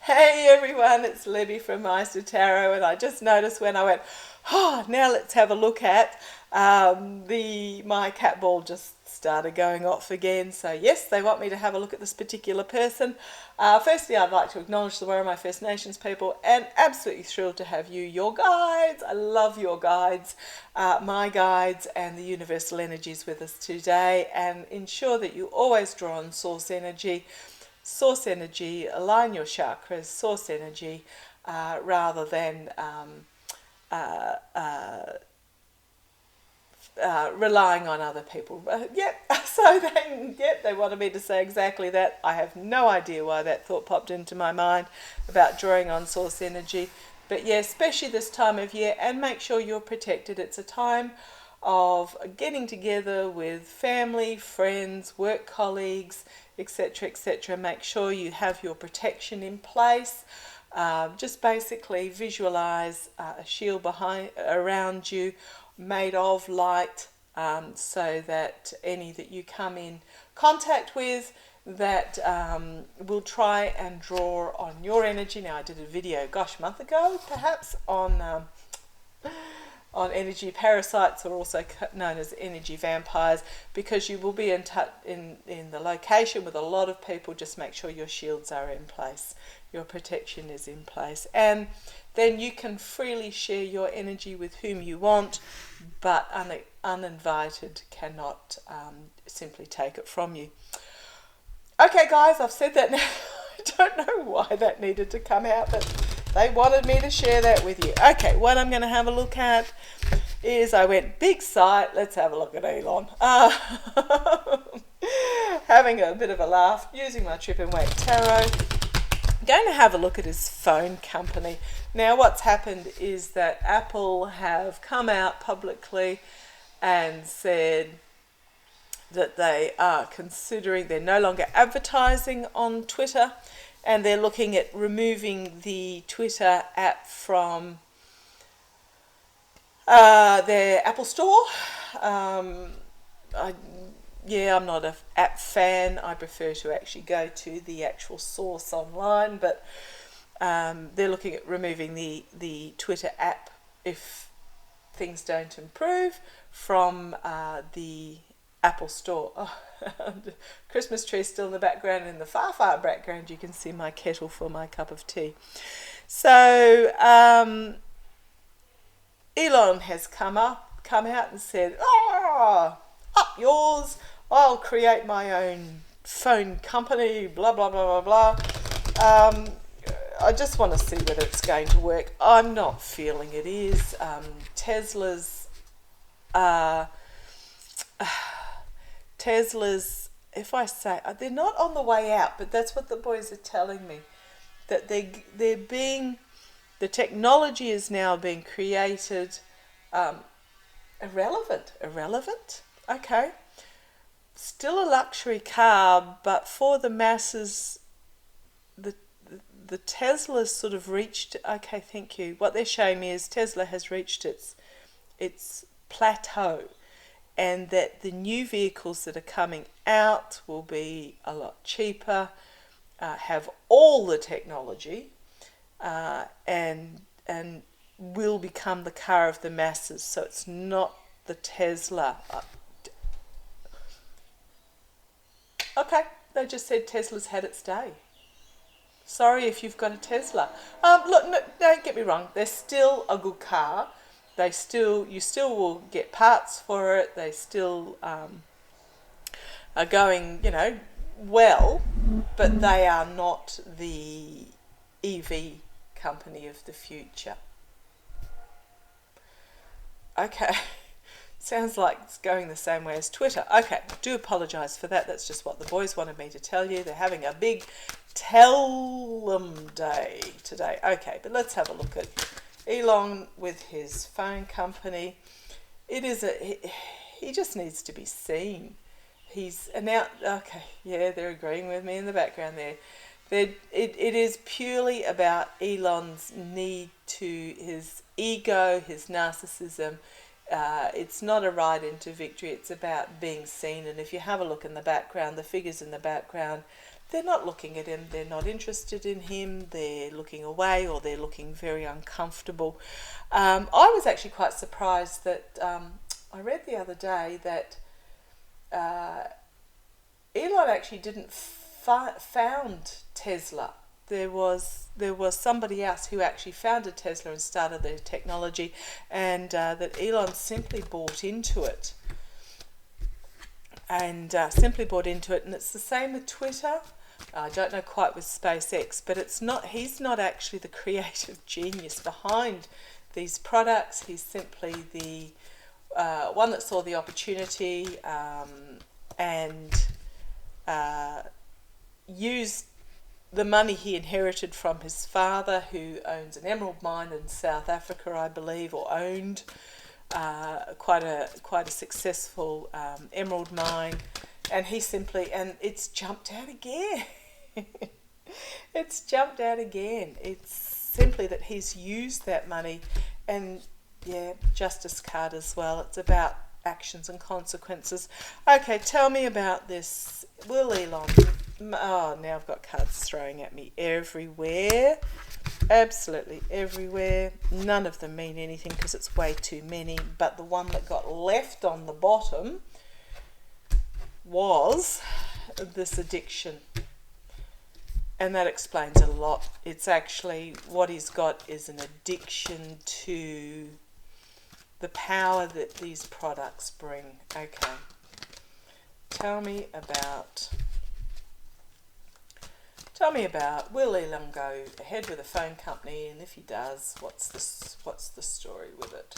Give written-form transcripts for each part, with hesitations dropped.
Hey everyone, it's Libby from Meister Tarot, and I just noticed when I went, now let's have a look at my cat ball just started going off again. So yes, they want me to have a look at this particular person. Firstly, I'd like to acknowledge the Where My First Nations people, and absolutely thrilled to have you, your guides. I love your guides, my guides, and the universal energies with us today, and ensure that you always draw on source energy. Source energy, align your chakras, source energy, rather than relying on other people. They wanted me to say exactly that. I have no idea why that thought popped into my mind about drawing on source energy. But yeah, especially this time of year, and make sure you're protected. It's a time of getting together with family, friends, work colleagues, etc., etc. Make sure you have your protection in place. Just basically visualize a shield around you made of light, so that any that you come in contact with that will try and draw on your energy. Now, I did a video, a month ago perhaps, on energy parasites, or also known as energy vampires, because you will be in the location with a lot of people. Just make sure your shields are in place, your protection is in place, and then you can freely share your energy with whom you want, but uninvited cannot simply take it from you. Okay guys, I've said that now. I don't know why that needed to come out, but they wanted me to share that with you. Okay, what I'm going to have a look at is, I went big site, let's have a look at Elon. Having a bit of a laugh, using my Trip and Wait Tarot. Going to have a look at his phone company. Now what's happened is that Apple have come out publicly and said that they are considering, they're no longer advertising on Twitter, and they're looking at removing the Twitter app from their Apple Store. I'm not an app fan. I prefer to actually go to the actual source online, but they're looking at removing the Twitter app if things don't improve from the Apple Store. Oh, the Christmas tree still in the background, and in the far background you can see my kettle for my cup of tea. So Elon has come out and said, up yours, I'll create my own phone company, blah blah blah blah blah. I just want to see whether it's going to work. I'm not feeling it is. Tesla's, if I say, they're not on the way out, but that's what the boys are telling me, that the technology is now being created irrelevant. Okay, still a luxury car, but for the masses, the Tesla's sort of reached, okay, thank you, what they're showing me is Tesla has reached its plateau, and that the new vehicles that are coming out will be a lot cheaper, have all the technology, and will become the car of the masses. So it's not the Tesla. Okay, they just said Tesla's had its day. Sorry if you've got a Tesla. Look, no, don't get me wrong. They're still a good car. You still will get parts for it. They still are going, well, but they are not the EV company of the future. Okay, sounds like it's going the same way as Twitter. Okay, do apologise for that. That's just what the boys wanted me to tell you. They're having a big tell them day today. Okay, but let's have a look at Elon with his phone company. He just needs to be seen. He's announced, okay, yeah, they're agreeing with me in the background there. It is purely about Elon's need to, his ego, his narcissism. It's not a ride into victory. It's about being seen. And if you have a look in the background, the figures in the background, they're not looking at him, they're not interested in him, they're looking away or they're looking very uncomfortable. I was actually quite surprised that I read the other day that Elon actually didn't found Tesla. There was somebody else who actually founded Tesla and started their technology, and that Elon simply bought into it. And it's the same with Twitter. I don't know quite with SpaceX, but he's not actually the creative genius behind these products. He's simply the one that saw the opportunity and used the money he inherited from his father, who owns an emerald mine in South Africa, I believe, or owned quite a successful emerald mine, and it's jumped out again. It's jumped out again. It's simply that he's used that money, and yeah, justice card as well. It's about actions and consequences. Okay, tell me about this. Will Elon? Oh, now I've got cards throwing at me everywhere. Absolutely everywhere. None of them mean anything because it's way too many, but the one that got left on the bottom was this addiction. And that explains a lot. It's actually, what he's got is an addiction to the power that these products bring. Okay. Tell me about, will Elon go ahead with a phone company, and if he does, what's the story with it?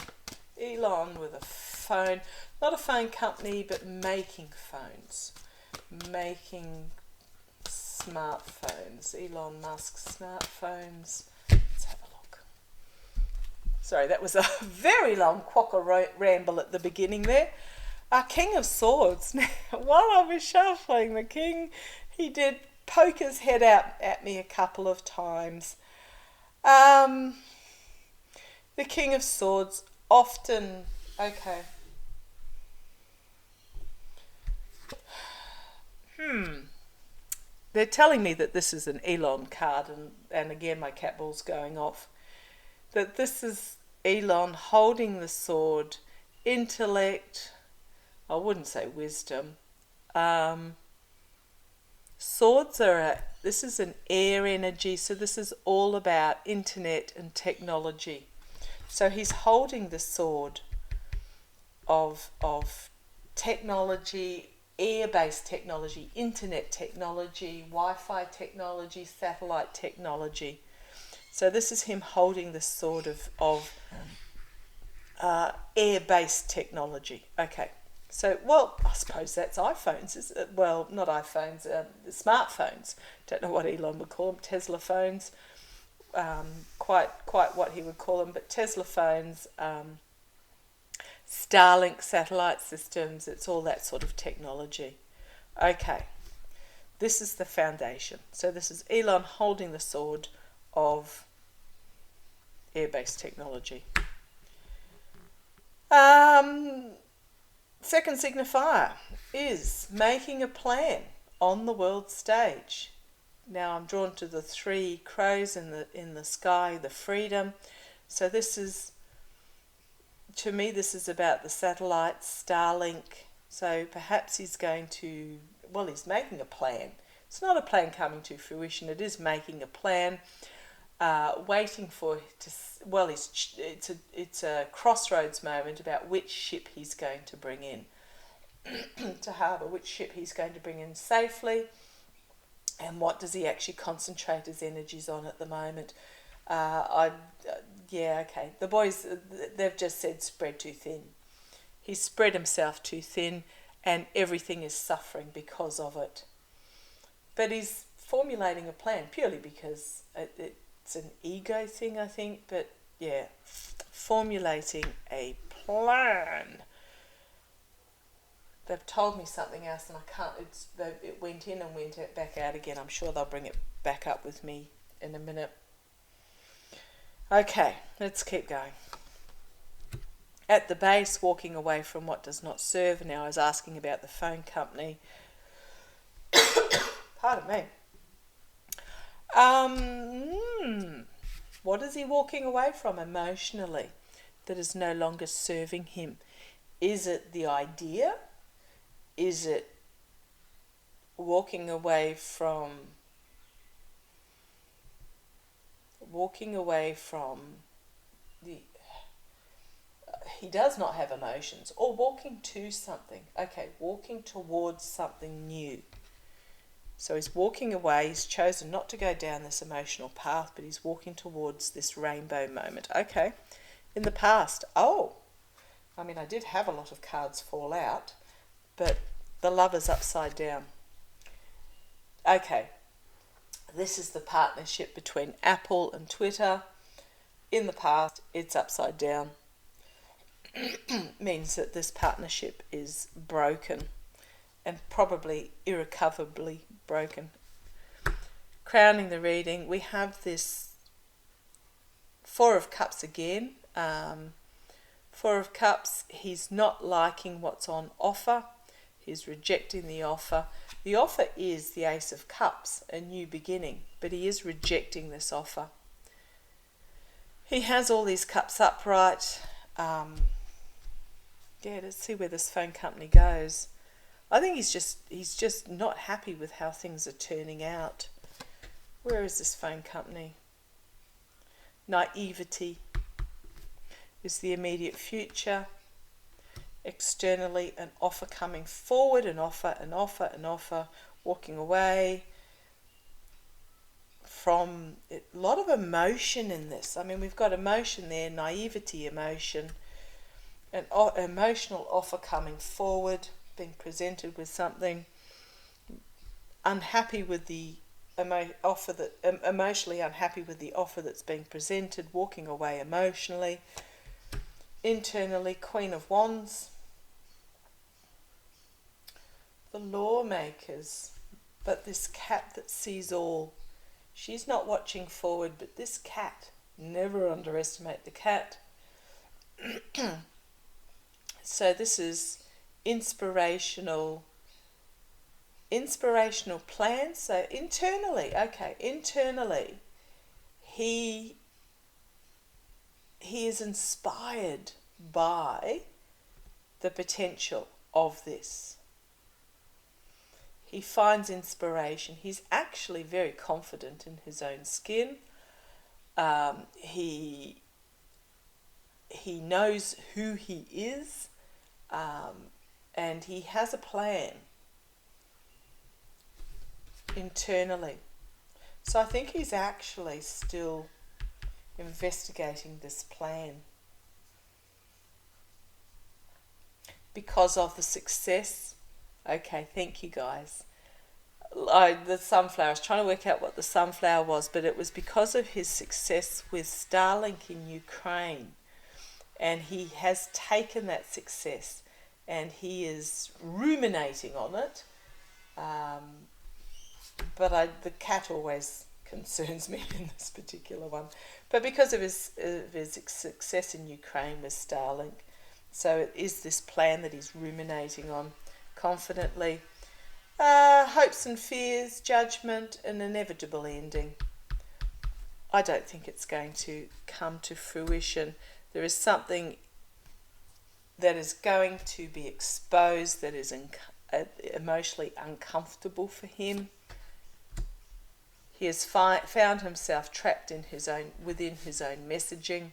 Elon with a phone, not a phone company, but making phones. Making smartphones. Elon Musk smartphones. Let's have a look. Sorry, that was a very long quokka ramble at the beginning there. King of Swords. Now, while I was shuffling, the king, he did poke his head out at me a couple of times. The King of Swords often, okay. They're telling me that this is an Elon card, and again my cat ball's going off. That this is Elon holding the sword, intellect, I wouldn't say wisdom. Swords this is an air energy, so this is all about internet and technology. So he's holding the sword of technology, air-based technology, internet technology, Wi-Fi technology, satellite technology. So this is him holding the sword of air-based technology. Okay. So, well, I suppose that's iPhones. Well, not iPhones, smartphones. Don't know what Elon would call them. Tesla phones. Quite what he would call them. But Tesla phones, Starlink satellite systems, it's all that sort of technology. Okay. This is the foundation. So this is Elon holding the sword of air-based technology. Second signifier is making a plan on the world stage. Now I'm drawn to the three crows in the sky, the freedom. So this is, to me, this is about the satellites, Starlink. So perhaps he's he's making a plan. It's not a plan coming to fruition. It is making a plan, waiting for it's a crossroads moment about which ship he's going to bring in to harbour, which ship he's going to bring in safely, and what does he actually concentrate his energies on at the moment. Okay. The boys, they've just said spread too thin. He's spread himself too thin, and everything is suffering because of it. But he's formulating a plan purely because it's an ego thing, I think. But yeah, formulating a plan. They've told me something else, and I can't. It went in and went back out again. I'm sure they'll bring it back up with me in a minute. Okay, let's keep going. At the base, walking away from what does not serve. Now I was asking about the phone company. Pardon me. What is he walking away from emotionally that is no longer serving him? Is it the idea? Is it walking away from the he does not have emotions, or walking to something? Okay, walking towards something new. So he's walking away, he's chosen not to go down this emotional path, but he's walking towards this rainbow moment. Okay, in the past, I did have a lot of cards fall out, but the Lover's upside down. Okay, this is the partnership between Apple and Twitter. In the past, it's upside down. Means that this partnership is broken, and probably irrecoverably broken. Crowning the reading, we have this Four of Cups again. Four of Cups, he's not liking what's on offer. He's rejecting the offer. The offer is the Ace of Cups, a new beginning, but he is rejecting this offer. He has all these cups upright. Let's see where this phone company goes. I think he's just not happy with how things are turning out. Where is this phone company? Naivety is the immediate future. Externally, an offer coming forward, an offer, walking away from a lot of emotion in this. We've got emotion there, naivety, emotion, an emotional offer coming forward, being presented with something, unhappy with the offer that emotionally unhappy with the offer that's being presented, walking away emotionally. Internally, Queen of Wands, the Lawmakers, but this cat that sees all. She's not watching forward, but this cat, never underestimate the cat. So this is inspirational plans. So internally, he is inspired by the potential of this. He finds inspiration. He's actually very confident in his own skin. He knows who he is, and he has a plan internally. So I think he's actually still investigating this plan because of the success. Okay, thank you guys. The sunflower, I was trying to work out what the sunflower was, but it was because of his success with Starlink in Ukraine, and he has taken that success and he is ruminating on it. But the cat always concerns me in this particular one. But because of his success in Ukraine with Starlink, so it is this plan that he's ruminating on confidently. Hopes and fears, judgment, an inevitable ending. I don't think it's going to come to fruition. There is something that is going to be exposed that is emotionally uncomfortable for him. He has found himself trapped within his own messaging.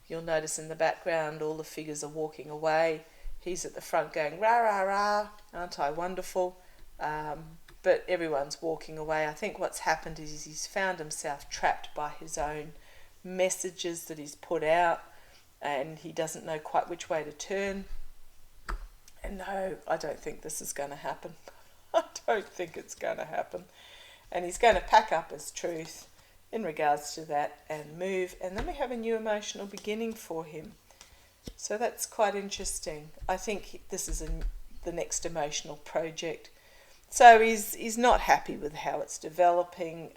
You'll notice in the background all the figures are walking away. He's at the front going, rah, rah, rah, aren't I wonderful? But everyone's walking away. I think what's happened is he's found himself trapped by his own messages that he's put out, and he doesn't know quite which way to turn. And no, I don't think this is going to happen. I don't think it's going to happen. And he's going to pack up his truth in regards to that and move. And then we have a new emotional beginning for him. So that's quite interesting. I think this is the next emotional project. So he's not happy with how it's developing.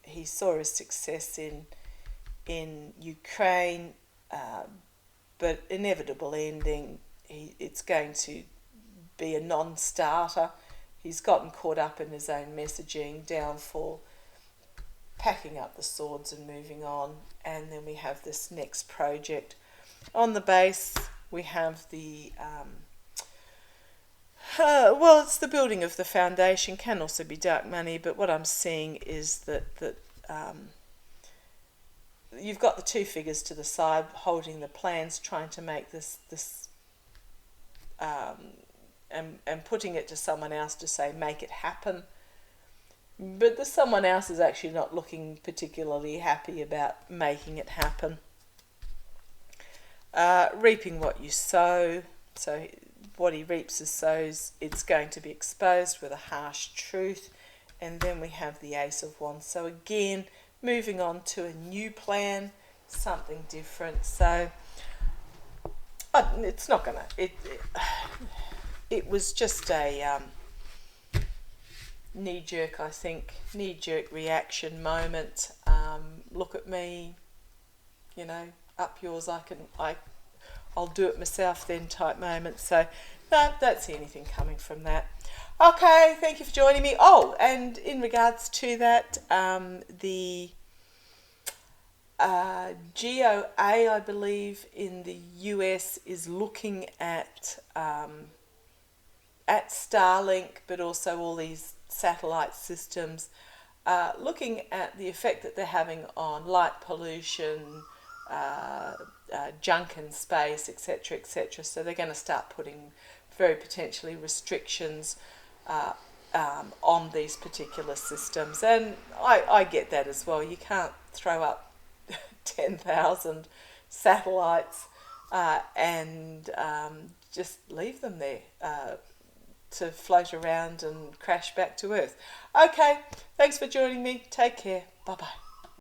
He saw his success in Ukraine, but inevitable ending. It's going to be a non-starter. He's gotten caught up in his own messaging, downfall. packing up the swords and moving on. And then we have this next project. On the base, we have the, well, it's the building of the foundation, can also be dark money, but what I'm seeing is that you've got the two figures to the side holding the plans, trying to make this and putting it to someone else to say, make it happen. But the someone else is actually not looking particularly happy about making it happen. Reaping what you sow. So what he reaps as sows, it's going to be exposed with a harsh truth. And then we have the Ace of Wands. So again, moving on to a new plan, something different. So it's not gonna. It was just a knee-jerk, I think, knee-jerk reaction moment. Look at me, you know, up yours. I'll do it myself then type moment. So no, don't see anything coming from that. Okay, thank you for joining me. Oh, and in regards to that, the GOA, I believe, in the US is looking at Starlink, but also all these satellite systems, looking at the effect that they're having on light pollution, junk in space, etc., etc. So they're going to start putting very potentially restrictions on these particular systems. And I get that as well. You can't throw up 10,000 satellites and just leave them there to float around and crash back to Earth. Okay, thanks for joining me. Take care. Bye-bye.